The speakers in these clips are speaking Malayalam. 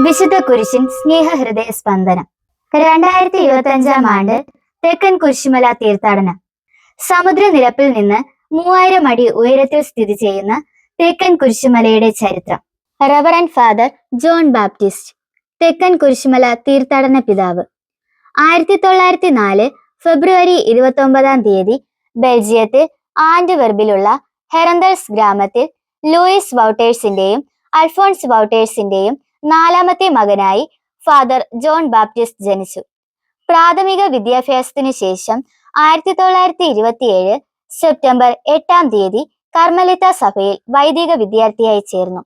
വിശുദ്ധ കുരിശിൻ സ്നേഹഹൃദയ സ്പന്ദനം. 2025 ആണ്ട് തെക്കൻ കുരിശുമല തീർത്ഥാടനം. സമുദ്രനിരപ്പിൽ നിന്ന് 3000 അടി ഉയരത്തിൽ സ്ഥിതി ചെയ്യുന്ന തെക്കൻ കുരിശുമലയുടെ ചരിത്രം. റവറന്റ് ഫാദർ ജോൺ ബാപ്റ്റിസ്റ്റ്, തെക്കൻ കുരിശുമല തീർത്ഥാടന പിതാവ്. 1904 ഫെബ്രുവരി 29 ബെൽജിയത്തിൽ ആന്റ്വെർപ്പിലുള്ള ഹെറന്തൽസ് ഗ്രാമത്തിൽ ലൂയിസ് വൗട്ടേഴ്സിന്റെയും അൽഫോൺസ് വൗട്ടേഴ്സിന്റെയും നാലാമത്തെ മകനായി ഫാദർ ജോൺ ബാപ്റ്റിസ്റ്റ് ജനിച്ചു. പ്രാഥമിക വിദ്യാഭ്യാസത്തിനു ശേഷം 1927 സെപ്റ്റംബർ 8 കർമ്മലിത്ത സഭയിൽ വൈദിക വിദ്യാർത്ഥിയായി ചേർന്നു.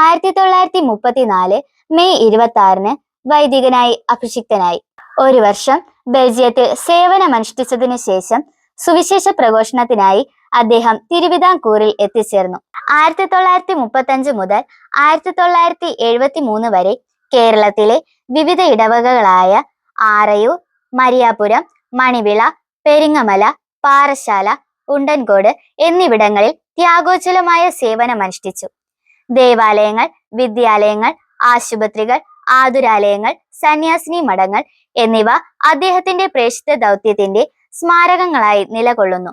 1934 മെയ് 26 വൈദികനായി അഭിഷിക്തനായി. ഒരു വർഷം ബെൽജിയത്തിൽ സേവനമനുഷ്ഠിച്ചതിനു ശേഷം സുവിശേഷ പ്രഘോഷണത്തിനായി അദ്ദേഹം തിരുവിതാംകൂറിൽ എത്തിച്ചേർന്നു. 1935 മുതൽ 1973 വരെ കേരളത്തിലെ വിവിധ ഇടവകകളായ ആറയൂർ, മരിയാപുരം, മണിവിള, പെരിങ്ങമല, പാറശാല, ഉണ്ടൻകോട് എന്നിവിടങ്ങളിൽ ത്യാഗോജ്വലമായ സേവനമനുഷ്ഠിച്ചു. ദേവാലയങ്ങൾ, വിദ്യാലയങ്ങൾ, ആശുപത്രികൾ, ആതുരാലയങ്ങൾ, സന്യാസിനി മഠങ്ങൾ എന്നിവ അദ്ദേഹത്തിന്റെ പ്രേക്ഷിത ദൗത്യത്തിന്റെ സ്മാരകങ്ങളായി നിലകൊള്ളുന്നു.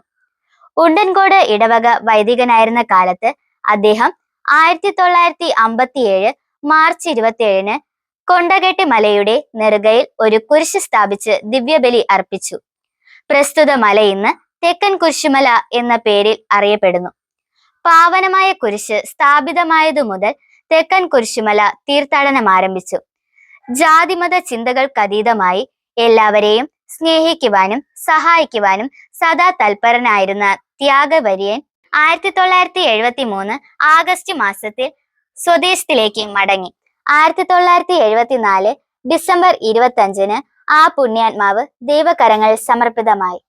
ഉണ്ടൻകോട് ഇടവക വൈദികനായിരുന്ന കാലത്ത് അദ്ദേഹം 1957 മാർച്ച് 27 കൊണ്ടകെട്ടി മലയുടെ നെറുകയിൽ ഒരു കുരിശ് സ്ഥാപിച്ച് ദിവ്യബലി അർപ്പിച്ചു. പ്രസ്തുത മല ഇന്ന് തെക്കൻ കുരിശുമല എന്ന പേരിൽ അറിയപ്പെടുന്നു. പാവനമായ കുരിശ് സ്ഥാപിതമായതു മുതൽ തെക്കൻ കുരിശുമല തീർത്ഥാടനം ആരംഭിച്ചു. ജാതിമത ചിന്തകൾക്കതീതമായി എല്ലാവരെയും സ്നേഹിക്കുവാനും സഹായിക്കുവാനും സദാ തൽപരനായിരുന്ന ത്യാഗവര്യൻ 1973 ആഗസ്റ്റ് മാസത്തിൽ സ്വദേശത്തിലേക്ക് മടങ്ങി. 1974 ഡിസംബർ 25 ആ പുണ്യാത്മാവ് ദൈവകരങ്ങളിൽ സമർപ്പിതമായി.